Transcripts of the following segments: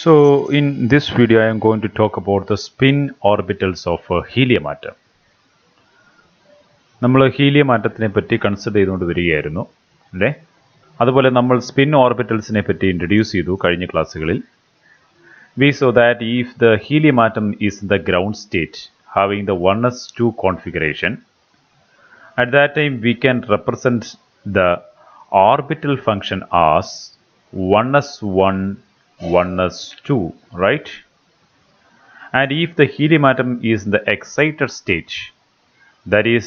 So in this video I am going to talk about the spin orbitals of a helium atom. നമ്മൾ helium ആറ്റത്തിനെ പറ്റി consider ചെയ്തുകൊണ്ട് വരികയായിരുന്നു അല്ലേ. അതുപോലെ നമ്മൾ സ്പിൻ ഓർബിറ്റൽസിനെ പറ്റി ഇൻട്രൊഡ്യൂസ് ചെയ്തു കഴിഞ്ഞ ക്ലാസ്സുകളിൽ. We saw that if the helium atom is in the ground state having the 1s2 configuration, at that time we can represent the orbital function as 1s1 1s2, right? And if the helium atom is in the excited state, that is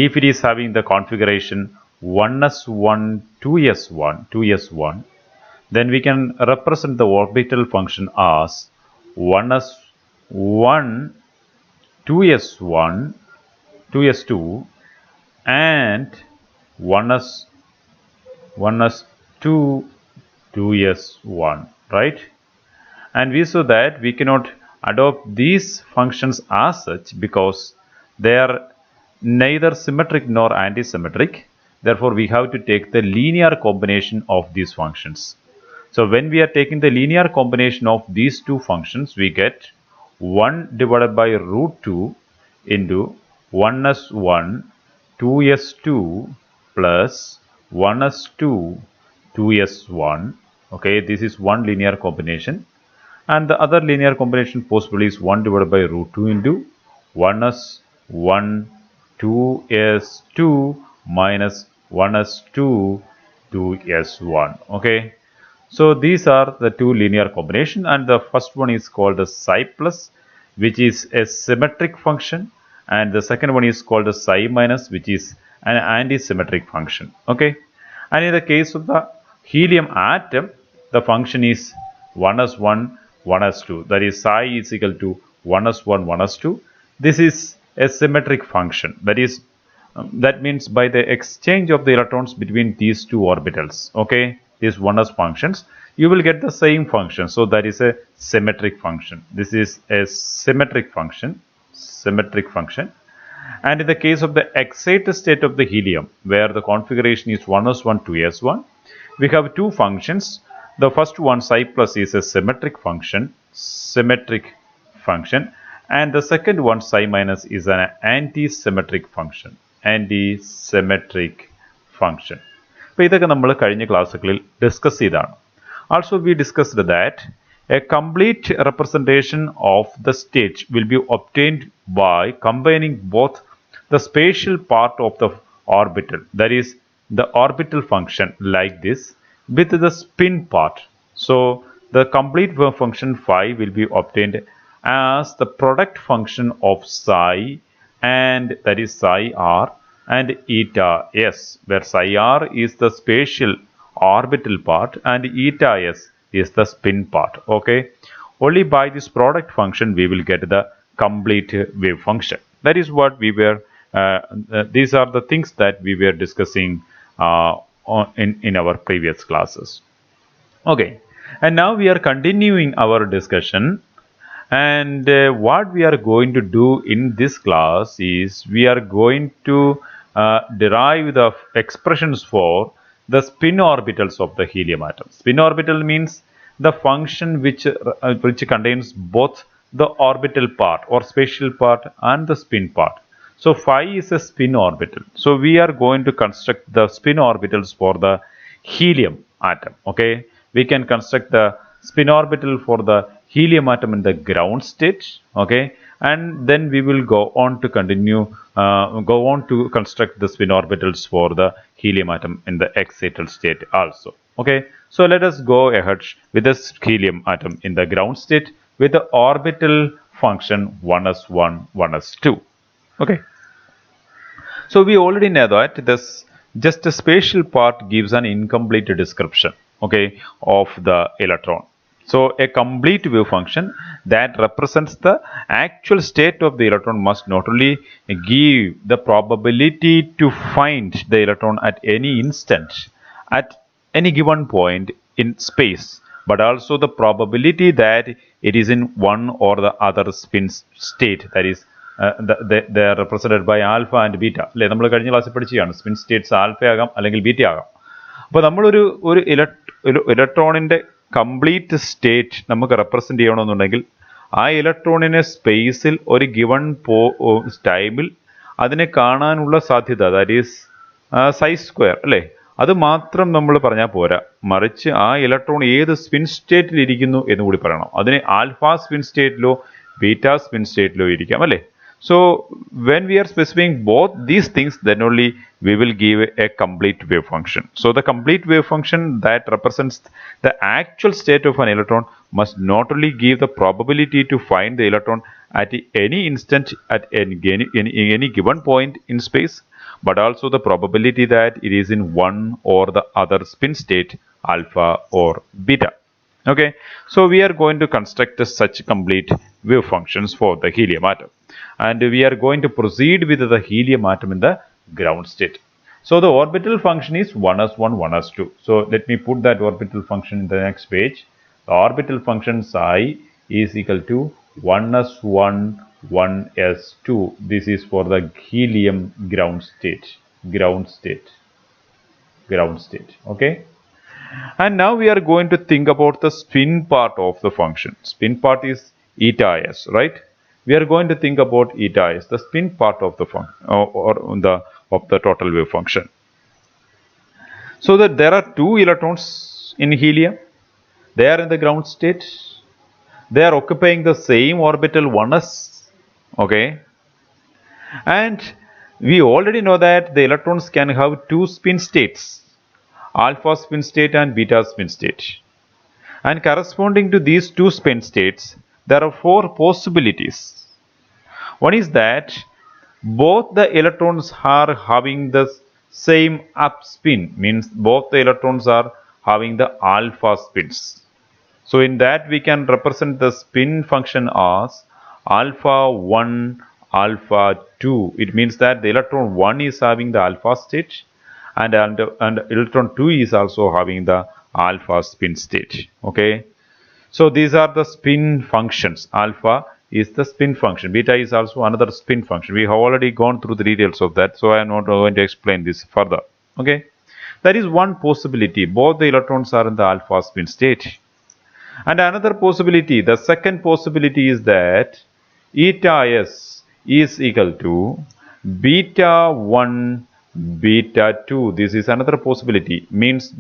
if it is having the configuration 1s1 2s1, then we can represent the orbital function as 1s1 2s1 2s2 and 1s2 2s1, right? And we saw that we cannot adopt these functions as such because they are neither symmetric nor antisymmetric. Therefore we have to take the linear combination of these functions. So when we are taking the linear combination of these two functions, we get 1 divided by root 2 into 1s1 2s2 plus 1s2 2s1. Okay, this is one linear combination, and the other linear combination possible is 1 divided by root 2 into 1s1 2s2 minus 1s2 2s1. Okay, so these are the two linear combination, and the first one is called the psi plus, which is a symmetric function, and the second one is called the psi minus, which is an anti-symmetric function. Okay, and in the case of the helium atom, the function is 1s1 1s2, that is psi is equal to 1s1 1s2. This is a symmetric function, that is that means by the exchange of the electrons between these two orbitals, okay, these 1s functions, you will get the same function. So that is a symmetric function. This is a symmetric function. And in the case of the excited state of the helium, where the configuration is 1s1 2s1, we have two functions. The first one, psi plus, is a symmetric function, and the second one, psi minus, is an anti-symmetric function. അപ്പോൾ ഇതൊക്കെ നമ്മൾ കഴിഞ്ഞ ക്ലാസ്സുകളിൽ discuss ചെയ്തതാണ്. Also we discussed that a complete representation of the state will be obtained by combining both the spatial part of the orbital, that is the orbital function like this, with the spin part. So the complete wave function phi will be obtained as the product function of psi, and that is psi r, and eta s, where psi r is the spatial orbital part and eta s is the spin part. Okay, only by this product function we will get the complete wave function. That is what we were these are the things that we were discussing in our previous classes. Okay, and now we are continuing our discussion, and what we are going to do in this class is we are going to derive the expressions for the spin orbitals of the helium atom. Spin orbital means the function which contains both the orbital part or spatial part and the spin part. So phi is a spin orbital. So we are going to construct the spin orbitals for the helium atom. Okay, we can construct the spin orbital for the helium atom in the ground state. Okay, and then we will go on to construct the spin orbitals for the helium atom in the excited state also. Okay, so let us go ahead with this helium atom in the ground state with the orbital function 1s1 1s2. Okay, so we already know that this just a spatial part gives an incomplete description, okay, of the electron. So a complete wave function that represents the actual state of the electron must not only give the probability to find the electron at any instant at any given point in space, but also the probability that it is in one or the other spin state, that is they are represented by alpha and beta. അല്ലേ, നമ്മൾ കഴിഞ്ഞ ക്ലാസ്സിൽ പഠിച്ചതാണ് spin States alpha ആകാം അല്ലെങ്കിൽ beta ആകാം. അപ്പോൾ നമ്മളൊരു ഇലക്ട്രോണിൻ്റെ കംപ്ലീറ്റ് സ്റ്റേറ്റ് നമുക്ക് റെപ്രസെന്റ് ചെയ്യണമെന്നുണ്ടെങ്കിൽ ആ ഇലക്ട്രോണിനെ സ്പേസിൽ ഒരു ഗിവൺ ടൈമിൽ അതിനെ കാണാനുള്ള സാധ്യത, ദാറ്റ് ഈസ് സൈസ് സ്ക്വയർ അല്ലേ, അത് മാത്രം നമ്മൾ പറഞ്ഞാൽ പോരാ, മറിച്ച് ആ ഇലക്ട്രോൺ ഏത് സ്പിൻ സ്റ്റേറ്റിൽ ഇരിക്കുന്നു എന്ന് കൂടി പറയണം. അതിനെ ആൽഫ സ്പിൻ സ്റ്റേറ്റിലോ ബീറ്റ സ്പിൻ സ്റ്റേറ്റിലോ ഇരിക്കാം അല്ലേ. So when we are specifying both these things, then only we will give a complete wave function. So the complete wave function that represents the actual state of an electron must not only give the probability to find the electron at any instant at any given point in space, but also the probability that it is in one or the other spin state, alpha or beta. Okay, so we are going to construct such complete wave functions for the helium atom, and we are going to proceed with the helium atom in the ground state. So the orbital function is 1s1 1s2. So let me put that orbital function in the next page. The orbital function psi is equal to 1s1 1s2. This is for the helium ground state. Okay. And now we are going to think about the spin part of the function. Spin part is eta s, right? We are going to think about eta s, the spin part of the function of the total wave function. So that there are two electrons in helium. They are in the ground state. They are occupying the same orbital 1s. Okay. And we already know that the electrons can have two spin states, alpha spin state and beta spin state. And corresponding to these two spin states, there are four possibilities. One is that both the electrons are having the same up spin, means both the electrons are having the alpha spins. So in that we can represent the spin function as alpha 1, alpha 2. It means that the electron 1 is having the alpha state, and electron 2 is also having the alpha spin state. Okay, so these are the spin functions. Alpha is the spin function, beta is also another spin function. We have already gone through the details of that, so I am not going to explain this further. Okay, that is one possibility. Both the electrons are in the alpha spin state. And another possibility, the second possibility, is that eta s is equal to beta 1 beta 2. This is another possibility, means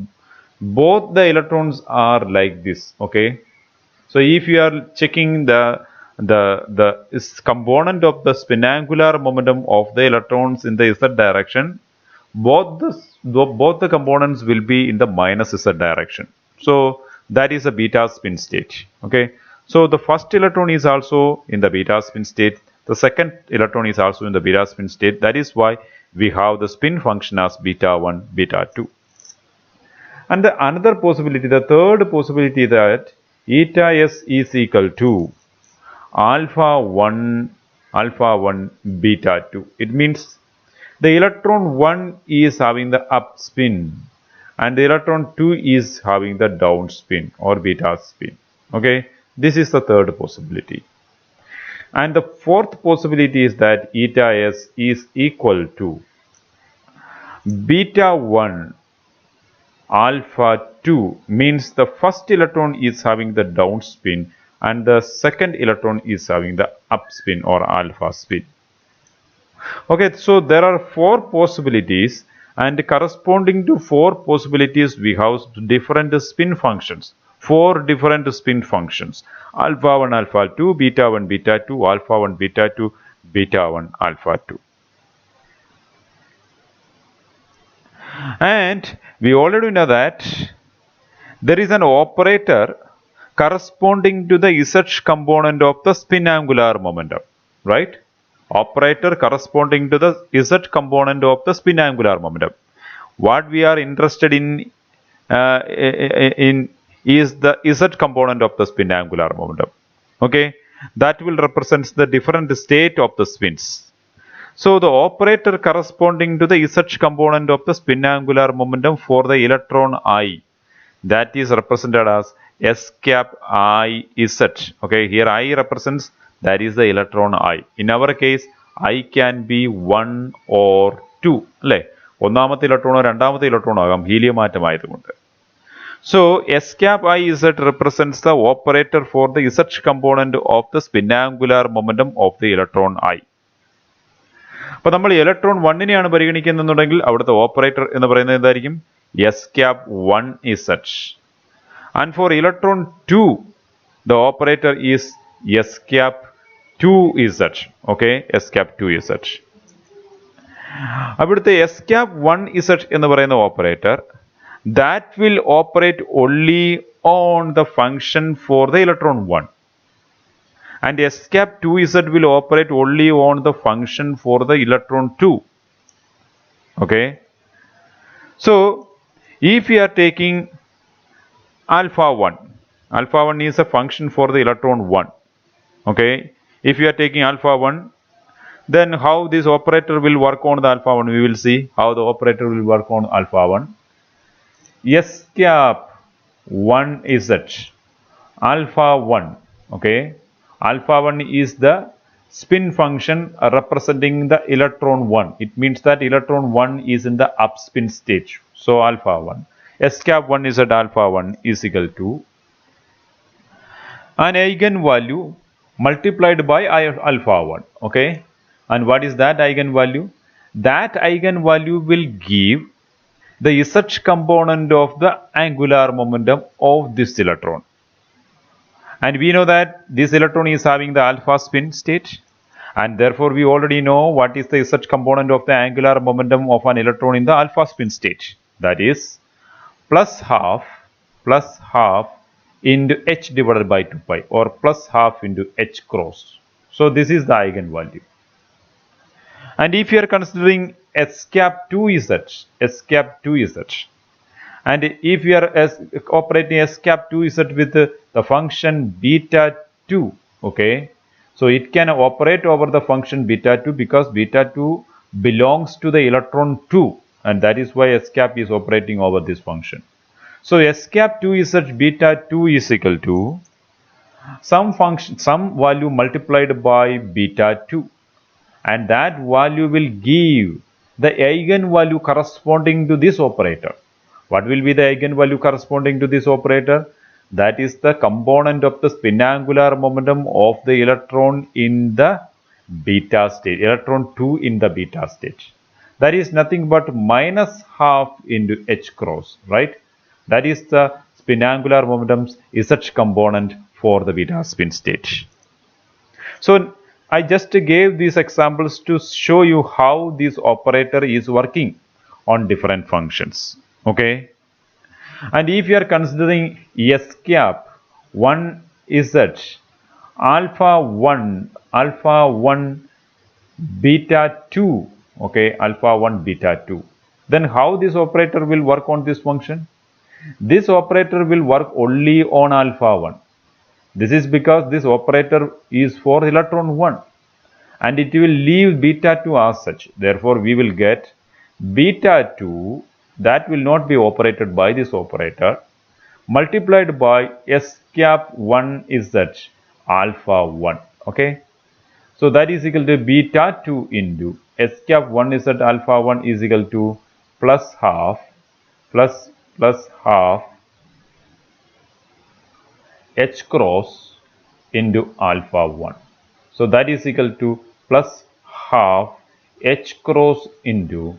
both the electrons are like this. Okay, so if you are checking the component of the spinangular momentum of the electrons in the z direction, both the components will be in the minus z direction. So that is a beta spin state. Okay, so the first electron is also in the beta spin state. The second electron is also in the beta spin state. That is why we have the spin function as beta 1 beta 2. And the another possibility, the third possibility, that eta s is equal to alpha 1 beta 2. It means the electron 1 is having the up spin and the electron 2 is having the down spin or beta spin. Okay, this is the third possibility. And the fourth possibility is that eta s is equal to beta 1 alpha 2, means the first electron is having the down spin and the second electron is having the up spin or alpha spin. Okay, so there are four possibilities, and corresponding to four possibilities we have different spin functions. Four different spin functions: alpha 1 alpha 2, beta 1 beta 2, alpha 1 beta 2, beta 1 alpha 2. And we already know that there is an operator corresponding to the z component of the spin angular momentum, right? Operator corresponding to the z component of the spin angular momentum. What we are interested in is the z component of the spin angular momentum. Okay, that will represent the different state of the spins. So the operator corresponding to the z component of the spin angular momentum for the electron I, that is represented as s cap I z. Okay, here I represents, that is the electron I. In our case, I can be 1 or 2. അല്ലേ, ഒന്നാമത്തെ ഇലക്ട്രോണോ രണ്ടാമത്തെ ഇലക്ട്രോണോ ആകാം helium atom ആയതുകൊണ്ട്. So S cap I Z represents the operator for the Z component of the spin angular momentum of the electron I. അപ്പോൾ നമ്മൾ electron 1നെയാണ് പരിഗണിക്കുന്നുണ്ടെങ്കിൽ അവിടുത്തെ operator എന്ന് പറയുന്നത് എന്തായിരിക്കും S cap 1 Z. And for electron 2 the operator is S cap 2 Z. Okay, S cap 2 Z. അവിടുത്തെ S cap 1 Z എന്ന് പറയുന്ന operator that will operate only on the function for the electron 1. And S cap 2Z will operate only on the function for the electron 2. Okay. So, if we are taking alpha 1 is a function for the electron 1. Okay. If we are taking alpha 1, then how this operator will work on the alpha 1, we will see how the operator will work on alpha 1. S cap 1 Z alpha 1. Okay. Alpha 1 is the spin function representing the electron 1. It means that electron 1 is in the upspin stage. So alpha 1. S cap 1 is at alpha 1 is equal to an eigenvalue multiplied by alpha 1. Okay. And what is that eigenvalue? That eigenvalue will give the Z component of the angular momentum of this electron. And we know that this electron is having the alpha spin state, and therefore we already know what is the Z component of the angular momentum of an electron in the alpha spin state. That is plus half into h divided by 2 pi, or plus half into h cross. So this is the eigenvalue. And if you are considering S cap 2Z, and if you are operating S cap 2Z with the function beta 2, okay, so it can operate over the function beta 2 because beta 2 belongs to the electron 2, and that is why S cap is operating over this function. So S cap 2Z beta 2 is equal to some value multiplied by beta 2, and that value will give the eigenvalue corresponding to this operator. What will be the eigenvalue corresponding to this operator? That is the component of the spin angular momentum of the electron in the beta state, electron 2 in the beta state. That is nothing but minus half into h cross, right? That is the spin angular momentum's Z component for the beta spin state. So I just gave these examples to show you how this operator is working on different functions. Okay. And if you are considering S cap 1 Z alpha 1 beta 2, okay, alpha 1 beta 2, then how this operator will work on this function? This operator will work only on alpha 1. This is because this operator is for electron 1, and it will leave beta 2 as such. Therefore, we will get beta 2 that will not be operated by this operator multiplied by S cap 1 Z alpha 1. Okay. So that is equal to beta 2 into S cap 1 Z alpha 1 is equal to plus half h cross into alpha 1. So that is equal to plus half h cross into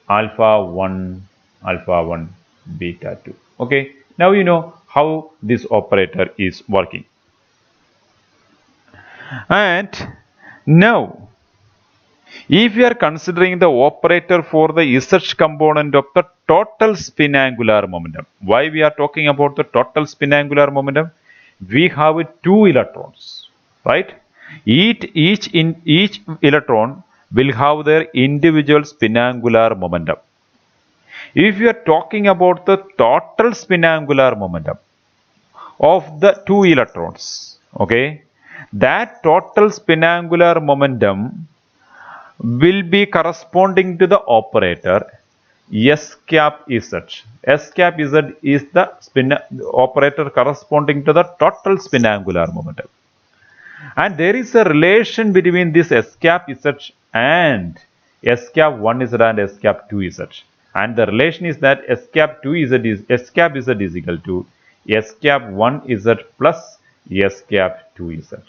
alpha 1 beta 2. Okay. Now you know how this operator is working. And now, if we are considering the operator for the Z component of the total spin angular momentum, why we are talking about the total spin angular momentum? We have 2 electrons, right? Each electron will have their individual spin angular momentum. If you are talking about the total spin angular momentum of the 2 electrons, okay, that total spin angular momentum will be corresponding to the operator S cap Z. S cap Z is the operator corresponding to the total spin angular momentum. And there is a relation between this S cap Z and S cap 1 Z and S cap 2 Z. and the relation is that S cap 2z is S cap z is equal to S cap 1z plus S cap 2z.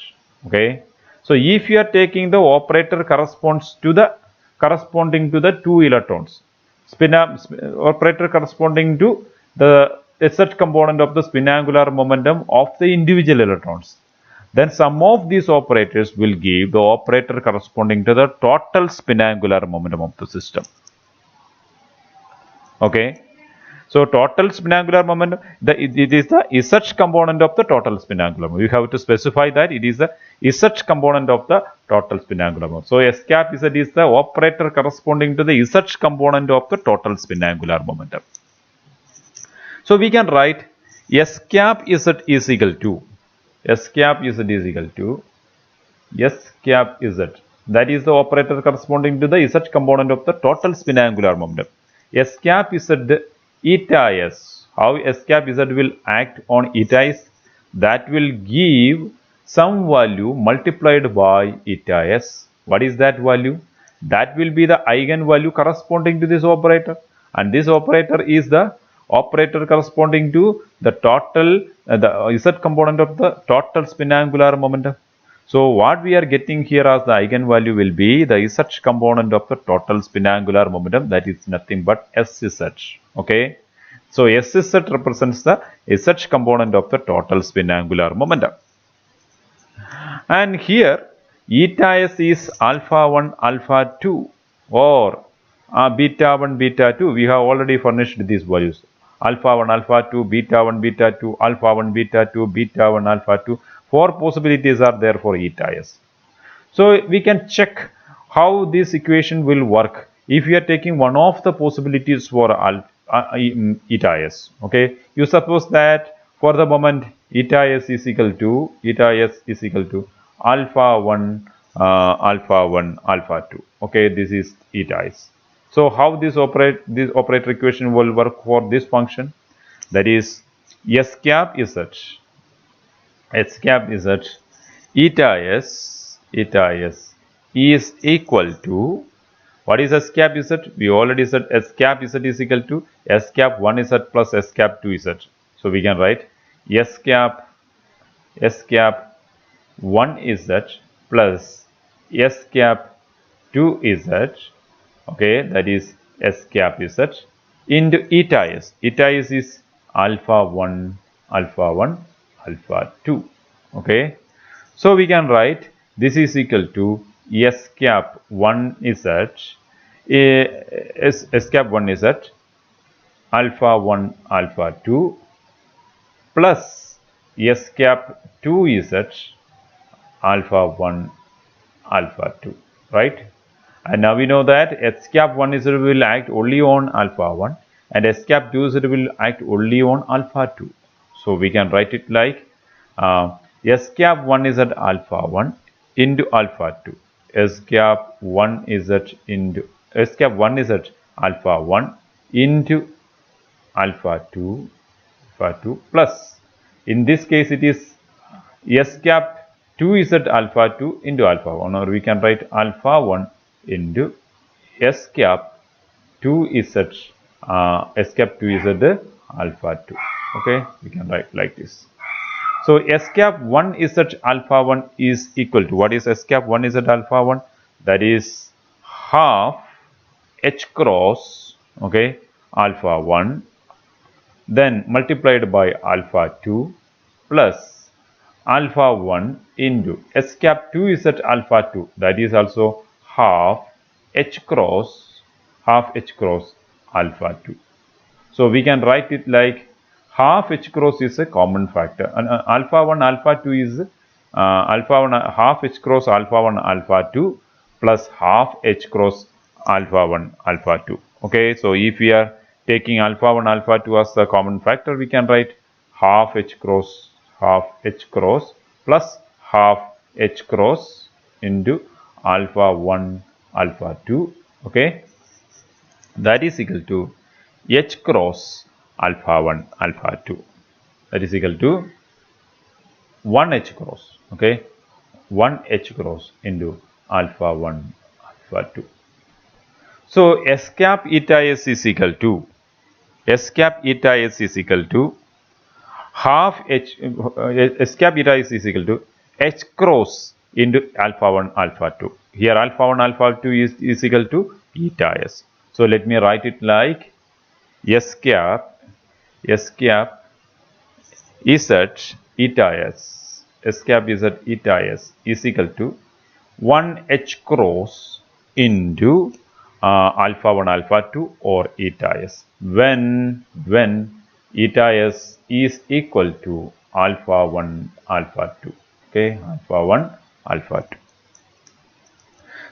Okay. So if you are taking the operator corresponding to the two electrons, operator corresponding to the Z component of the spin angular momentum of the individual electrons, then sum of these operators will give the operator corresponding to the total spin angular momentum of the system. Okay. So total spin angular momentum, it is the Z component of the total spin angular momentum. You have to specify that it is the Z component of the total spin angular momentum. So S cap Z is the operator corresponding to the Z component of the total spin angular momentum. So we can write S cap Z is equal to S cap Z is equal to S cap Z. That is the operator corresponding to the Z component of the total spin angular momentum. S cap Z eta S. How S cap Z will act on eta S? That will give some value multiplied by eta S. What is that value? That will be the eigenvalue corresponding to this operator, and this operator is the operator corresponding to the total the Z component of the total spin angular momentum. So what we are getting here as the eigenvalue will be the Z component of the total spin angular momentum, that is nothing but SZ. Okay. So SZ represents the Z component of the total spin angular momentum. And here eta S is alpha 1, alpha 2 or beta 1, beta 2. We have already furnished these values. Alpha 1, alpha 2, beta 1, beta 2, alpha 1, beta 2, beta 1, alpha 2. 4 possibilities are there for eta S. So we can check how this equation will work if we are taking one of the possibilities for eta S. Okay. You suppose that for the moment eta S is equal to alpha 1, alpha 1, alpha 2. Okay. This is eta S. So how this operator equation will work for this function, that is S cap Z. S cap Z eta S is equal to, what is S cap Z? We already said S cap Z is equal to S cap 1Z plus S cap 2Z. So we can write S cap 1Z plus S cap 2Z. Okay, that is S cap Z into eta S. Eta S is alpha 1, alpha 2. Okay. So we can write this is equal to S cap 1Z S cap 1Z alpha 1, alpha 2 plus S cap 2Z alpha 1, alpha 2, right? And now we know that S cap 1Z will act only on alpha 1 and S cap 2Z will act only on alpha 2. So we can write it like S cap 1Z alpha 1 into alpha 2. S cap 1Z into S cap 1Z alpha 1 into alpha 2 plus, in this case it is S cap 2Z alpha 2 into alpha 1, or we can write alpha 1 into S cap 2Z alpha 2. Okay, we can write like this. So S cap 1Z alpha 1 is equal to, what is S cap 1Z alpha 1? That is half H cross, okay, alpha 1 then multiplied by alpha 2 plus alpha 1 into S cap 2Z alpha 2, that is also half H cross alpha 2. So we can write it like half H cross is a common factor, and alpha 1 alpha 2 is alpha 1 half H cross alpha 1 alpha 2 plus half H cross alpha 1 alpha 2. Okay, so if we are taking alpha 1 alpha 2 as the common factor, we can write half H cross plus half H cross into alpha 1 alpha 2. Okay, that is equal to H cross alpha 1 alpha 2, that is equal to 1 H cross, okay, 1 H cross into alpha 1 alpha 2. So S cap eta S is equal to S cap eta S is equal to half H S cap eta S is equal to H cross into alpha 1 alpha 2. Here alpha 1 alpha 2 is equal to eta S. So let me write it like S cap Z eta S. S cap Z eta S is equal to 1 H cross into alpha 1 alpha 2 or eta S when eta S is equal to alpha 1 alpha 2. Okay, alpha 1 alpha 2.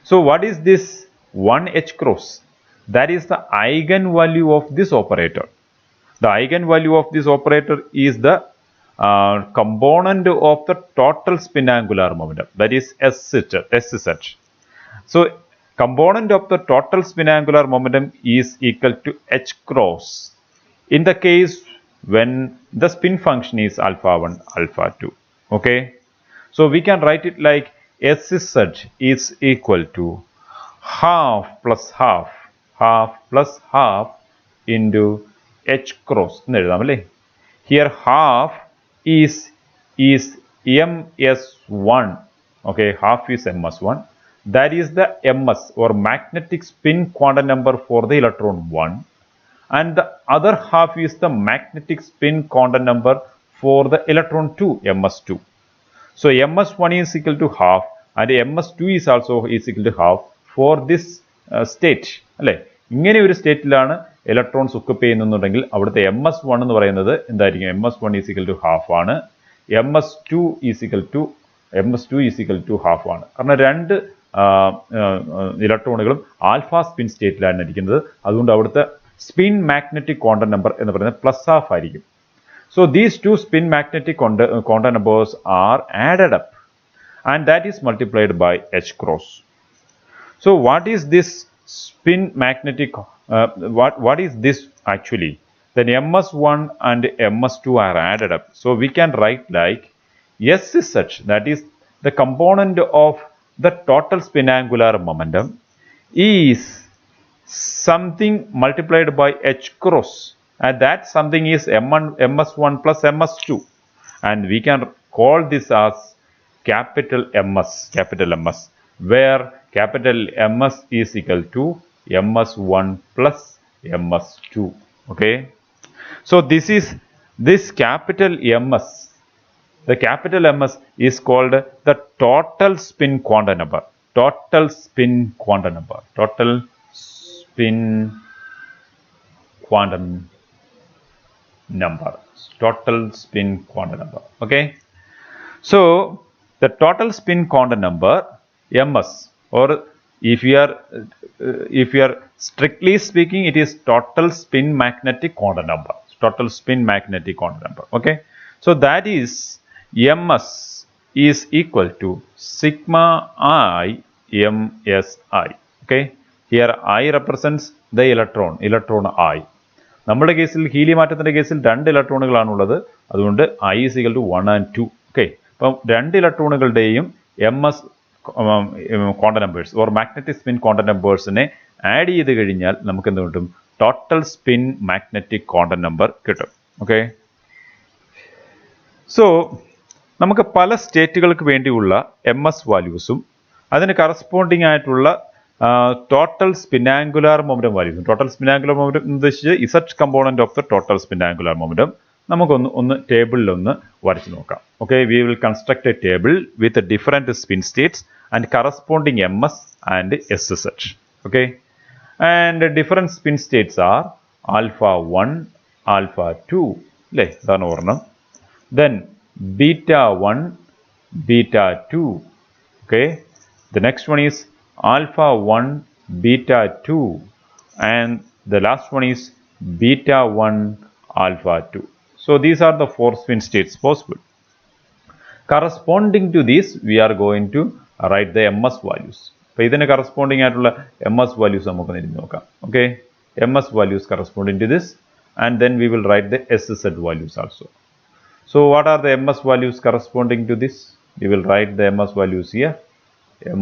So what is this 1 H cross? That is the eigenvalue of this operator. The eigenvalue of this operator is the component of the total spin angular momentum, that is SZ. So component of the total spin angular momentum is equal to H cross in the case when the spin function is alpha 1 alpha 2. Okay, so we can write it like SZ is equal to half plus half into H cross. Here half is ms1. Okay, half is ms1. That is the ms or magnetic spin quantum number for the electron 1, and the other half is the magnetic spin quantum number for the electron 2, ms2. So ms1 is equal to half and ms2 is also equal to half for this state. അല്ലേ, ഇങ്ങനെ ഒരു സ്റ്റേറ്റിലാണ് electrons occupy ചെയ്യുന്നുണ്ടെങ്കിൽ അവിടുത്തെ ms1 എന്ന് പറയുന്നത് എന്തായിരിക്കും? ms1 is equal to half ആണ്, ms2 is equal to half ആണ്. കാരണം രണ്ട് ഇലക്ട്രോണുകളും ആൽഫ സ്പിൻ സ്റ്റേറ്റിലാണ് ഇരിക്കുന്നത്. അതുകൊണ്ട് അവിടുത്തെ സ്പിൻ മാഗ്നറ്റിക് ക്വാണ്ടം നമ്പർ എന്ന് പറയുന്നത് പ്ലസ് ഹാഫ് ആയിരിക്കും. So these two spin magnetic quantum numbers are added up and that is multiplied by H cross. So what is this spin magnetic, what is this actually? Then ms1 and ms2 are added up. So we can write like S is such, that is the component of the total spin angular momentum is something multiplied by H cross, and that something is ms1 plus ms2, and we can call this as capital ms, where capital ms is equal to ms1 plus ms2. Okay, so this capital ms, the capital ms is called the total spin quantum number. Total spin quantum number. Okay, so the total spin quantum number ms, or if you are strictly speaking, it is total spin magnetic quantum number. Okay, so that is ms is equal to sigma I msi. Okay, here I represents the electron I. നമ്മുടെ കേസിൽ helium ആറ്റത്തിന്റെ കേസിൽ രണ്ട് ഇലക്ട്രോണുകളാണുള്ളത്, അതുകൊണ്ട് I is equal to 1 and 2. Okay, അപ്പം രണ്ട് ഇലക്ട്രോണുകളുടെയും ms quantum numbers or magnetic spin quantum നമ്പേഴ്സിനെ add ചെയ്ത് കഴിഞ്ഞാൽ നമുക്ക് എന്ത് കിട്ടും? Total spin magnetic quantum number കിട്ടും. ഓക്കെ, സോ നമുക്ക് പല സ്റ്റേറ്റുകൾക്ക് വേണ്ടിയുള്ള ms വാല്യൂസും അതിന് കറസ്പോണ്ടിങ് ആയിട്ടുള്ള ടോട്ടൽ സ്പിൻ ആംഗുലാർ മൊമെന്റം വാല്യൂസും. ടോട്ടൽ സ്പിൻ ആംഗുലാർ മൊമെന്റം എന്ന് ഉദ്ദേശിച്ച് Z component of the total spin angular momentum നമുക്കൊന്ന് ടേബിളിലൊന്ന് വരച്ച് നോക്കാം. Okay, we will construct a table with different spin States and corresponding ms and sz. Okay, and different spin States R alpha 1 alpha 2 അല്ലേ, ഇതാണ് ഒരെണ്ണം. Then beta 1 beta 2. Okay, the next one is alpha 1 beta 2 and the last one is beta 1 alpha 2. So these are the four spin states possible. Corresponding to this, we are going to write the ms values. അപ്പോൾ ഇതിന് corresponding ആയിട്ടുള്ള ms values നമുക്ക് തിരിഞ്ഞ് നോക്കാം. Okay, ms values corresponding to this, and then we will write the sz values also. So what are the ms values corresponding to this? We will write the ms values here,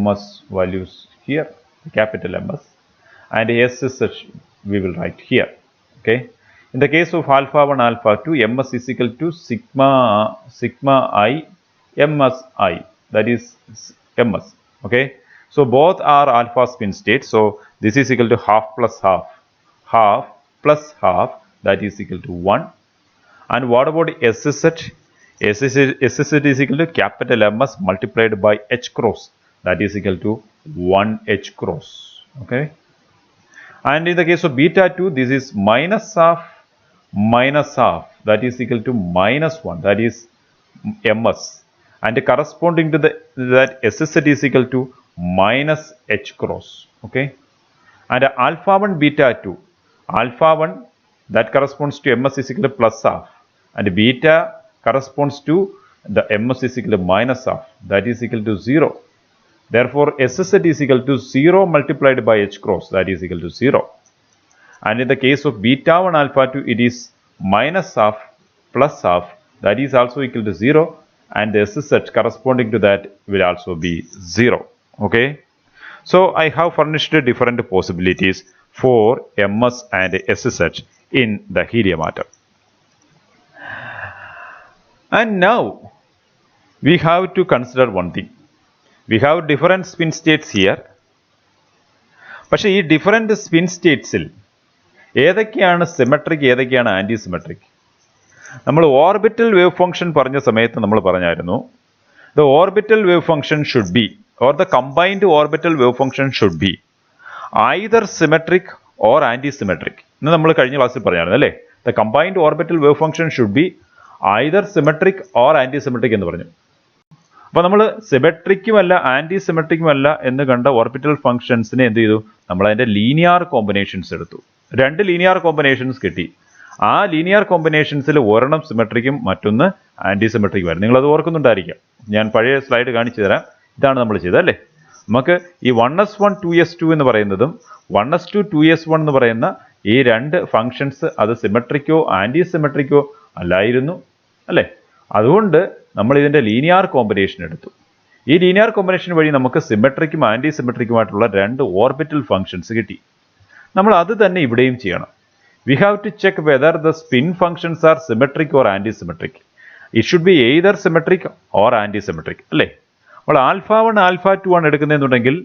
ms values here, capital ms, and SSH we will write here. Okay. In the case of alpha 1, alpha 2, ms is equal to sigma I ms I, that is ms. Okay. So both are alpha spin states. So this is equal to half plus half, half plus half, that is equal to 1. And what about SSH? SSH is equal to capital MS multiplied by H cross, that is equal to 1 H cross. Okay. And in the case of beta 2, this is minus half, that is equal to minus 1, that is ms. And corresponding to that SSH is equal to minus H cross. Okay. And alpha 1, beta 2, alpha 1 that corresponds to ms is equal to plus half, and beta corresponds to the ms is equal to minus half, that is equal to 0. Therefore SSH is equal to 0 multiplied by H cross, that is equal to 0. And in the case of beta 1, alpha 2, it is minus half plus half, that is also equal to 0, and the SSH corresponding to that will also be 0. Okay. So I have furnished different possibilities for ms and SSH in the helium atom. And now we have to consider one thing. We have different spin states here. പക്ഷേ ഈ different spin സ്റ്റേറ്റ്സിൽ ഏതൊക്കെയാണ് symmetric, ഏതൊക്കെയാണ് anti symmetric? നമ്മൾ orbital wave function പറഞ്ഞ സമയത്ത് നമ്മൾ പറഞ്ഞായിരുന്നു the orbital wave function should be, or the combined orbital wave function should be either symmetric or anti symmetric എന്ന് നമ്മൾ കഴിഞ്ഞ ക്ലാസ്സിൽ പറഞ്ഞായിരുന്നു അല്ലേ. The combined orbital wave function should be either symmetric or anti symmetric എന്ന് പറഞ്ഞു. അപ്പോൾ നമ്മൾ സിമെട്രിക്കുമല്ല ആൻറ്റി സിമെട്രിക്കുമല്ല എന്ന് കണ്ട ഓർബിറ്റൽ ഫംഗ്ഷൻസിനെ എന്ത് ചെയ്തു? നമ്മൾ അതിൻ്റെ ലീനിയർ കോമ്പിനേഷൻസ് എടുത്തു. 2 ലീനിയർ കോമ്പിനേഷൻസ് കിട്ടി. ആ ലീനിയർ കോമ്പിനേഷൻസിൽ ഒരെണ്ണം സിമെട്രിക്കും മറ്റൊന്ന് ആൻറ്റി സിമെട്രിക്കുമായിരുന്നു. നിങ്ങളത് ഓർക്കുന്നുണ്ടായിരിക്കാം. ഞാൻ പഴയ സ്ലൈഡ് കാണിച്ചു തരാം. ഇതാണ് നമ്മൾ ചെയ്തത് അല്ലേ. നമുക്ക് ഈ 1s1 2s2 എന്ന് പറയുന്നതും 1s2 2s1 എന്ന് പറയുന്ന ഈ 2 ഫംഗ്ഷൻസ് അത് സിമെട്രിക്കോ ആൻറ്റി സിമെട്രിക്കോ അല്ലായിരുന്നു അല്ലേ. അതുകൊണ്ട് നമ്മൾ ഇതിൻ്റെ ലീനിയർ കോമ്പിനേഷൻ എടുത്തു. ഈ ലീനിയർ കോമ്പിനേഷൻ വഴി നമുക്ക് സിമെട്രിക്കും ആൻറ്റി സിമെട്രിക്കുമായിട്ടുള്ള 2 ഓർബിറ്റൽ ഫംഗ്ഷൻസ് കിട്ടി. നമ്മൾ അത് തന്നെ ഇവിടെയും ചെയ്യണം. We have to check whether the spin functions are symmetric or anti-symmetric. It should be either symmetric or anti-symmetric. അല്ലേ. അപ്പോൾ alpha 1 alpha 2 ആണ് എടുക്കുന്നതെന്നുണ്ടെങ്കിൽ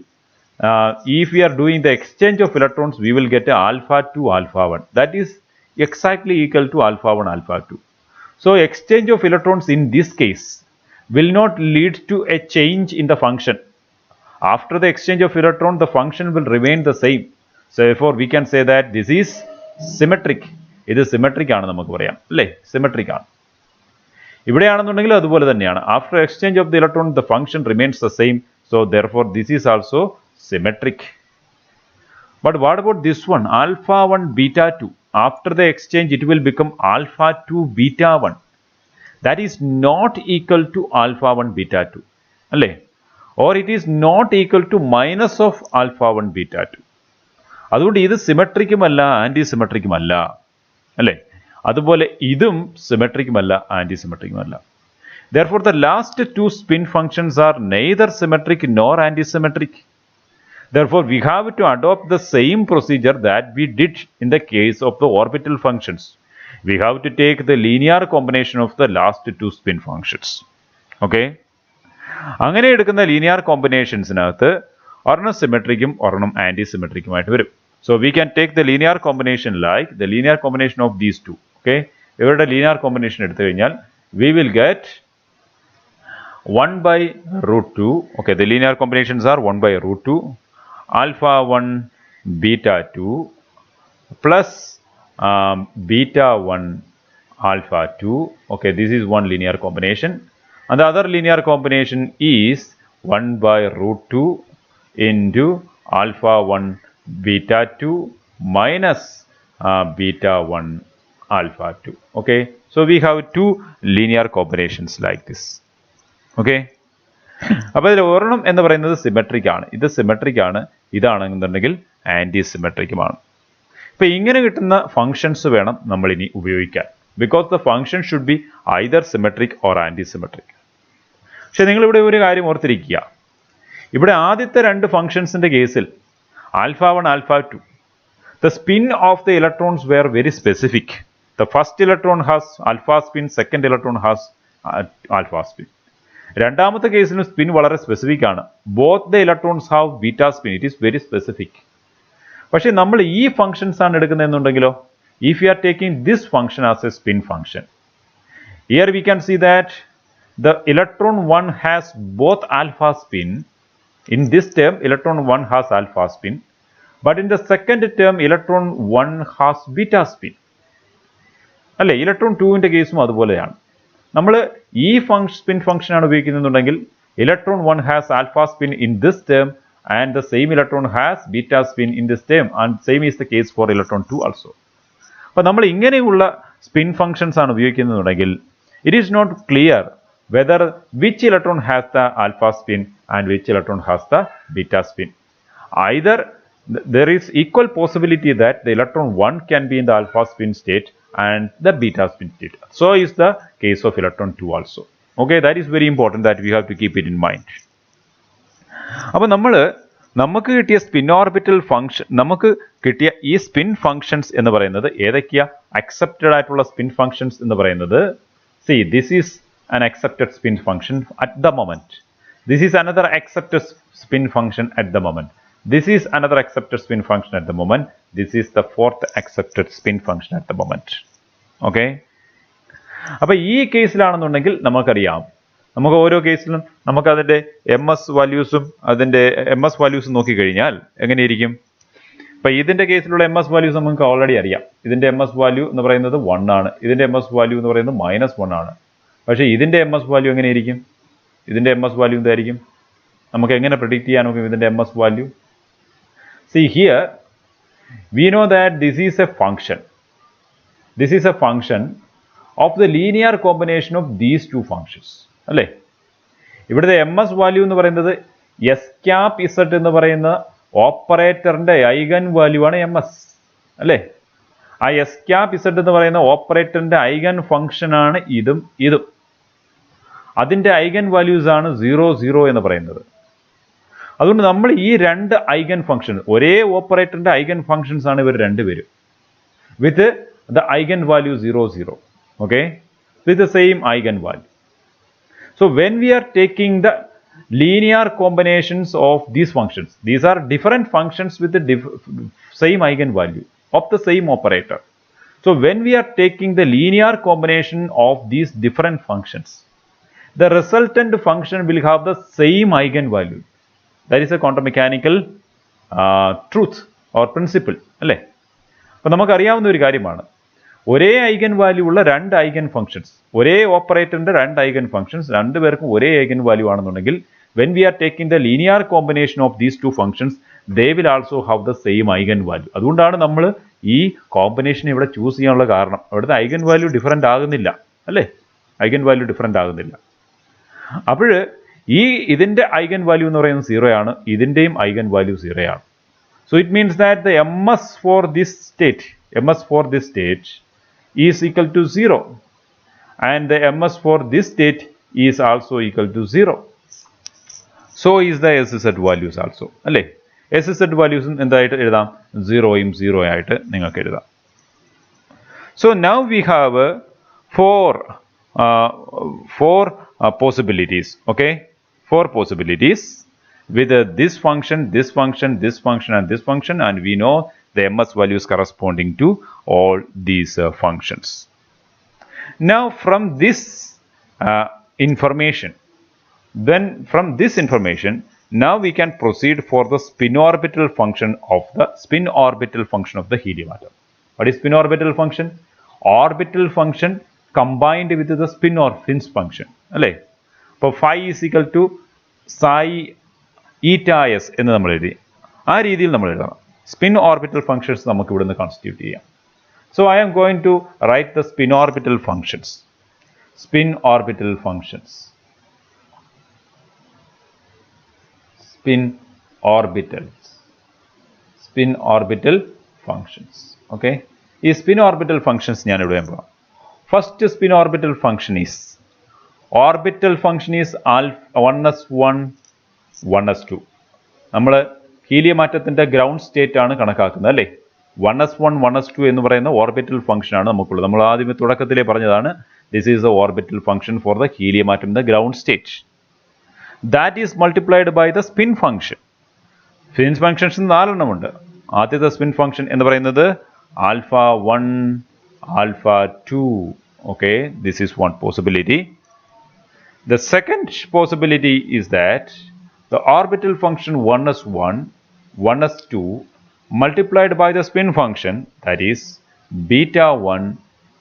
if we are doing the exchange of electrons, we will get alpha 2 alpha 1. That is exactly equal to alpha 1 alpha 2. So exchange of electrons in this case will not lead to a change in the function. After the exchange of electron, the function will remain the same. So therefore we can say that this is symmetric. ഇത് symmetric ആണ് നമുക്ക് പറയാം അല്ലേ. Symmetric ആണ്. ഇവിടെയാണെന്നുണ്ടെങ്കിൽ അതുപോലെ തന്നെയാണ്. After exchange of the electron the function remains the same. So therefore this is also symmetric. But what about this one alpha 1 beta 2? After the exchange it will become alpha 2 beta 1. That is not equal to alpha 1 beta 2 അല്ലേ. Or it is not equal to minus of alpha 1 beta 2. അതുകൊണ്ട് ഇത് സിമെട്രിക്കുമല്ല anti സിമെട്രിക്കുമല്ല അല്ലേ. അതുപോലെ ഇതും സിമെട്രിക്കുമല്ല anti സിമെട്രിക്കുമല്ല. Therefore the last 2 spin functions are neither symmetric nor anti-symmetric. Therefore we have to adopt the same procedure that we did in the case of the orbital functions. We have to take the linear combination of the last 2 spin functions. Okay. അങ്ങനെ എടുക്കുന്ന linear കോമ്പിനേഷൻസിനകത്ത് ഒരെണ്ണം സിമെട്രിക്കും ഒരെണ്ണം anti സിമെട്രിക്കുമായിട്ട് വരും. So we can take the linear combination like the linear combination of these 2. Okay. ഇവരുടെ linear combination എടുത്തു കഴിഞ്ഞാൽ we will get 1/√2. Okay. The linear combinations are 1/√2 alpha 1 beta 2 plus beta 1 alpha 2. Okay, this is one linear combination. And the other linear combination is 1/√2 into alpha 1 beta 2 minus beta 1 alpha 2. Okay, so we have 2 linear combinations like this. Okay, അപ്പോൾ ഇതിൽ ഒരെണ്ണം എന്ന് പറയുന്നത് symmetric ആണ്, ഇത് symmetric ആണ്, ഇതാണെന്നുണ്ടെങ്കിൽ anti സിമെട്രിക്കുമാണ്. ഇപ്പോൾ ഇങ്ങനെ കിട്ടുന്ന ഫങ്ഷൻസ് വേണം നമ്മൾ ഇനി ഉപയോഗിക്കാൻ. Because the function should be either symmetric or anti symmetric. പക്ഷെ നിങ്ങളിവിടെ ഒരു കാര്യം ഓർത്തിരിക്കുക, ഇവിടെ ആദ്യത്തെ 2 ഫംഗ്ഷൻസിൻ്റെ കേസിൽ alpha 1 alpha 2 the spin of the electrons were very specific. The first electron has alpha spin, second electron has alpha spin. രണ്ടാമത്തെ കേസിലും സ്പിൻ വളരെ സ്പെസിഫിക് ആണ്. Both the electrons have beta spin. It is very specific. പക്ഷേ നമ്മൾ ഈ functions ആണ് എടുക്കുന്നതെന്നുണ്ടെങ്കിലോ, if you are taking this function as a spin function, here we can see that the electron 1 has both alpha spin. In this term electron 1 has alpha spin, but in the second term electron 1 has beta spin. അല്ലേ, electron 2ന്റെ കേസും അതുപോലെയാണ്. നമ്മൾ ഈ spin function ആണ് ഉപയോഗിക്കുന്നുണ്ടെങ്കിൽ electron 1 has alpha spin in this term and the same electron has beta spin in this term, and same is the case for electron 2 also. അപ്പോൾ നമ്മൾ ഇങ്ങനെയുള്ള spin functions ആണ് ഉപയോഗിക്കുന്നുണ്ടെങ്കിൽ it is not clear whether which electron has the alpha spin and which electron has the beta spin. Either there is equal possibility that the electron 1 can be in the alpha spin state and the beta spin state. So is the case of electron 2 also. Okay, that is very important that we have to keep it in mind. അപ്പോൾ നമുക്ക് കിട്ടിയ spin orbital function, നമുക്ക് കിട്ടിയ ഈ spin functions എന്ന് പറയുന്നത് ഏതൊക്കെയാ accepted ആയിട്ടുള്ള സ്പിൻ ഫംഗ്ഷൻസ് എന്ന് പറയുന്നത്? See, this is an accepted spin function at the moment. This is another accepted spin function at the moment. This is another accepted spin function at the moment. This is the fourth accepted spin function at the moment. Okay? അപ്പോൾ ഈ കേസിലാണെന്നുണ്ടെങ്കിൽ നമുക്കറിയാം, നമുക്ക് ഓരോ കേസിലും നമുക്ക് അതിൻ്റെ M S വാല്യൂസും നോക്കിക്കഴിഞ്ഞാൽ എങ്ങനെയിരിക്കും? അപ്പോൾ ഇതിൻ്റെ കേസിലുള്ള എം എസ് വാല്യൂസ് നമുക്ക് ഓൾറെഡി അറിയാം. ഇതിൻ്റെ എം എസ് വാല്യൂ എന്ന് പറയുന്നത് 1 ആണ്. ഇതിൻ്റെ എം എസ് വാല്യൂ എന്ന് പറയുന്നത് -1 ആണ്. പക്ഷേ ഇതിൻ്റെ എം എസ് വാല്യൂ എങ്ങനെയിരിക്കും? ഇതിൻ്റെ എം എസ് വാല്യൂ എന്തായിരിക്കും? നമുക്ക് എങ്ങനെ പ്രെഡിക്റ്റ് ചെയ്യാൻ നോക്കും ഇതിൻ്റെ M S value? See here, we know that this is a function. This is a function of the linear combination of these two functions. അല്ലേ? ഇവിടുത്തെ എം എസ് വാല്യൂ എന്ന് പറയുന്നത് എസ് ക്യാപ് ഇസഡ് എന്ന് പറയുന്ന ഓപ്പറേറ്ററിന്റെ eigen value ആണ് M S. അല്ലേ? ആ S cap Z എന്ന് പറയുന്ന ഓപ്പറേറ്ററിന്റെ ഐഗൻ ഫംഗ്ഷൻ ആണ് ഇതും. അതിന്റെ ഐഗൻ വാല്യൂസ് ആണ് 0, 0 എന്ന് പറയുന്നത്. അതുകൊണ്ട് നമ്മൾ ഈ രണ്ട് ഐഗൻ ഫംഗ്ഷൻ, ഒരേ ഓപ്പറേറ്ററിന്റെ ഐഗൻ ഫംഗ്ഷൻസ് ആണ് ഇവർ രണ്ടുപേരും, with the eigen value 0, 0. Okay, with the same eigen value. So when we are taking the linear combinations of these functions, these are different functions with the same eigen value of the same operator. So when we are taking the linear combination of these different functions, the resultant function will have the same eigen value. That is a quantum mechanical truth or principle. അല്ലേ? അപ്പോൾ നമുക്കറിയാവുന്ന ഒരു കാര്യമാണ്, ഒരേ eigen value ഉള്ള രണ്ട് eigen functions, ഒരേ ഓപ്പറേറ്ററിന്റെ രണ്ട് ഐഗൻ ഫംഗ്ഷൻസ്, രണ്ടുപേർക്കും ഒരേ ഐഗൻ വാല്യൂ ആണെന്നുണ്ടെങ്കിൽ when we are taking the linear combination of these two functions, they will also have the same eigen value. അതുകൊണ്ടാണ് നമ്മൾ ഈ കോമ്പിനേഷൻ ഇവിടെ ചൂസ് ചെയ്യാനുള്ള കാരണം. അവിടുത്തെ ഐഗൻ വാല്യൂ ഡിഫറൻ്റ് ആകുന്നില്ല, അല്ലേ? ഐഗൻ വാല്യൂ ഡിഫറൻ്റ് ആകുന്നില്ല. അപ്പോൾ ഇതിന്റെ ഐഗൻ വാല്യൂ എന്ന് പറയുന്നത് 0 ആണ്, ഇതിന്റെയും ഐഗൻ വാല്യൂ 0 ആണ്. So it means that the ms for this state is equal to 0, and the ms for this state is also equal to 0. So is the sz values also. അല്ലേ? sz values എന്തായിട്ട് എഴുതാം? 0യും 0 ആയിട്ട് നിങ്ങൾക്ക് എഴുതാം. So now we have four possibilities. Okay, 4 possibilities with this function, this function, this function, and this function, and we know the ms values corresponding to all these functions. Now from this information, now we can proceed for the spin orbital function of the helium atom. What is spin orbital function? Orbital function combined with the spin or Finn's function. അല്ലേ? അപ്പോൾ phi is equal to psi eta s എന്ന് നമ്മൾ എഴുതി. ആ രീതിയിൽ നമ്മൾ എഴുതണം. Spin orbital functions നമുക്ക് ഇവിടുന്ന് കോൺസ്റ്റിറ്റ്യൂട്ട് ചെയ്യാം. So I am going to write the spin orbital functions. Spin orbital functions. Okay. These spin orbital functions ഞാൻ ഇവിടെ പറയാം. First spin orbital function is alpha 1s1 1s2. നമ്മൾ ഹീലിയം ആറ്റത്തിന്റെ ഗ്രൗണ്ട് സ്റ്റേറ്റ് ആണ് കണക്കാക്കുന്നത്, അല്ലേ? 1s1 1s2 എന്ന് പറയുന്ന orbital function ആണ് നമുക്കുള്ളത്. നമ്മൾ ആദ്യമേ തുടക്കത്തിലേ പറഞ്ഞതാണ്, this is a orbital function for the helium atom in the ground state. That is multiplied by the spin function. Spin functions 4 എണ്ണമുണ്ട്. ആദ്യത്തെ സ്പിൻ ഫംഗ്ഷൻ എന്ന് പറയുന്നത് alpha 1 alpha 2. Okay, this is one possibility. The second possibility is that the orbital function 1s1 1s2 multiplied by the spin function, that is beta 1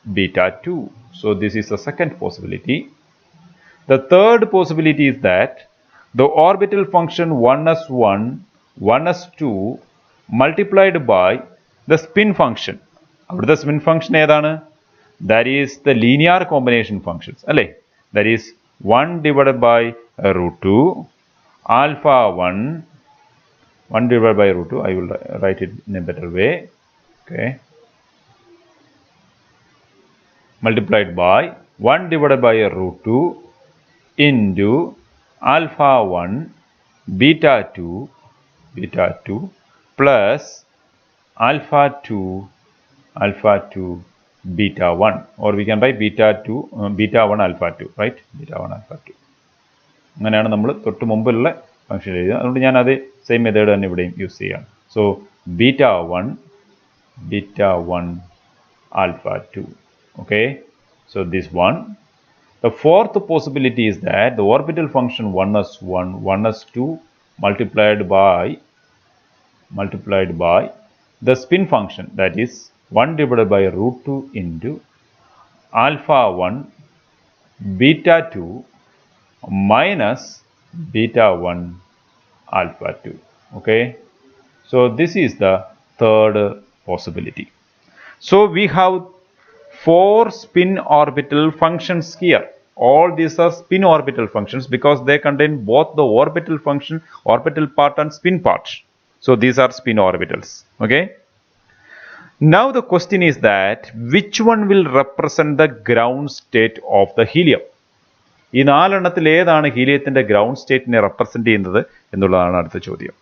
beta 2. So this is the second possibility. The third possibility is that the orbital function 1s1 1s2 multiplied by the spin function. അവിടുത്തെ spin function ഏതാണ്? That is the linear combination functions, അല്ലേ? That is 1 divided by root 2 alpha 1 divided by root 2. I will write it in a better way. Okay, multiplied by 1 divided by root 2 into alpha 1 beta 2 plus alpha 2 beta 1, or we can write beta 1 alpha 2, right? Beta 1 alpha 2. അങ്ങനെയാണ് നമ്മൾ തൊട്ട് മുമ്പുള്ള function എഴുതുക. അതുകൊണ്ട് ഞാൻ അതേ same method തന്നെ ഇവിടെയും യൂസ് ചെയ്യാണ്. So beta 1 alpha 2. Okay, so this one. The fourth possibility is that the orbital function 1s1 1s2 multiplied by the spin function, that is 1 divided by root 2 into alpha 1 beta 2 minus beta 1 alpha 2. Okay, so this is the third possibility. So we have 4 spin orbital functions here. All these are spin orbital functions because they contain both the orbital function, orbital part and spin part. So these are spin orbitals. Okay, now the question is that which one will represent the ground state of the helium? ഈ 4 എണ്ണത്തിൽ ഏതാണ് ഹീലിയത്തിന്റെ ground സ്റ്റേറ്റിനെ represent ചെയ്യുന്നത് എന്നുള്ളതാണ് അടുത്ത ചോദ്യം.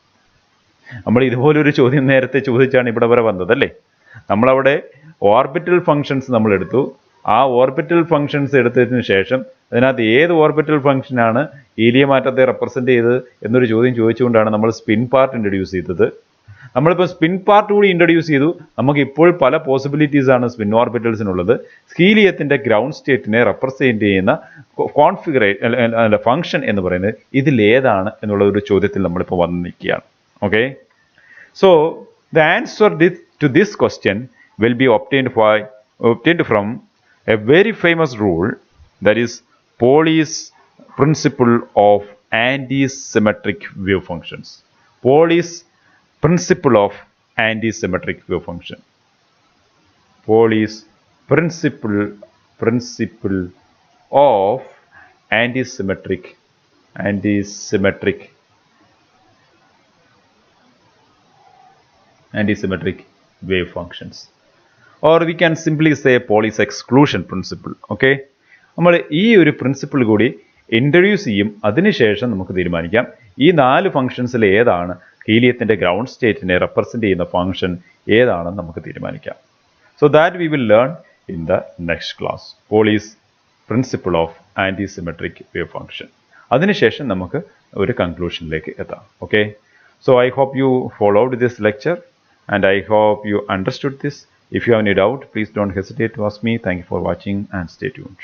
നമ്മൾ ഇതുപോലൊരു ചോദ്യം നേരത്തെ ചോദിച്ചാണ് ഇവിടെ വരെ വന്നത്, അല്ലേ? നമ്മളവിടെ ഓർബിറ്റൽ ഫംഗ്ഷൻസ് നമ്മൾ എടുത്തു. ആ ഓർബിറ്റൽ ഫംഗ്ഷൻസ് എടുത്തതിന് ശേഷം അതിനകത്ത് ഏത് ഓർബിറ്റൽ ഫംഗ്ഷനാണ് ഹീലിയം ആറ്റത്തെ റെപ്രസെന്റ് ചെയ്തത് എന്നൊരു ചോദ്യം ചോദിച്ചുകൊണ്ടാണ് നമ്മൾ സ്പിൻ പാർട്ട് ഇൻട്രൊഡ്യൂസ് ചെയ്തത്. നമ്മളിപ്പോൾ സ്പിൻ പാർട്ട് കൂടി ഇൻട്രൊഡ്യൂസ് ചെയ്തു. നമുക്ക് ഇപ്പോൾ പല പോസിബിലിറ്റീസ് ആണ് സ്പിൻ ഓർബിറ്റൽസിനുള്ളത്. ഹീലിയത്തിന്റെ ഗ്രൗണ്ട് സ്റ്റേറ്റിനെ റെപ്രസെന്റ് ചെയ്യുന്ന ഫംഗ്ഷൻ എന്ന് പറയുന്നത് ഇതിലേതാണ് എന്നുള്ള ഒരു ചോദ്യത്തിൽ നമ്മളിപ്പോൾ വന്ന് നിൽക്കുകയാണ്. Okay, so the answer to this question will be obtained from a very famous rule, that is Pauli's principle of anti-symmetric wave functions. Pauli's principle of anti-symmetric wave function. Pauli's principle of anti-symmetric wave functions, or we can simply say Pauli's exclusion principle. Okay, നമ്മൾ ഈ ഒരു principle കൂടി introduce ചെയ്യും. അതിനുശേഷം നമുക്ക് തീരുമാനിക്കാം ഈ 4 ഫംഗ്ഷൻസിൽ ഏതാണ് ഹീലിയത്തിന്റെ ഗ്രൗണ്ട് സ്റ്റേറ്റിനെ റെപ്രസെന്റ് ചെയ്യുന്ന ഫംഗ്ഷൻ ഏതാണെന്ന് നമുക്ക് തീരുമാനിക്കാം. So that we will learn in the next class, Pauli's principle of anti-symmetric wave function. അതിനുശേഷം നമുക്ക് ഒരു കൺക്ലൂഷനിലേക്ക് എത്താം. Okay, so I hope you followed this lecture and I hope you understood this. If you have any doubt, please don't hesitate to ask me. Thank you for watching and stay tuned.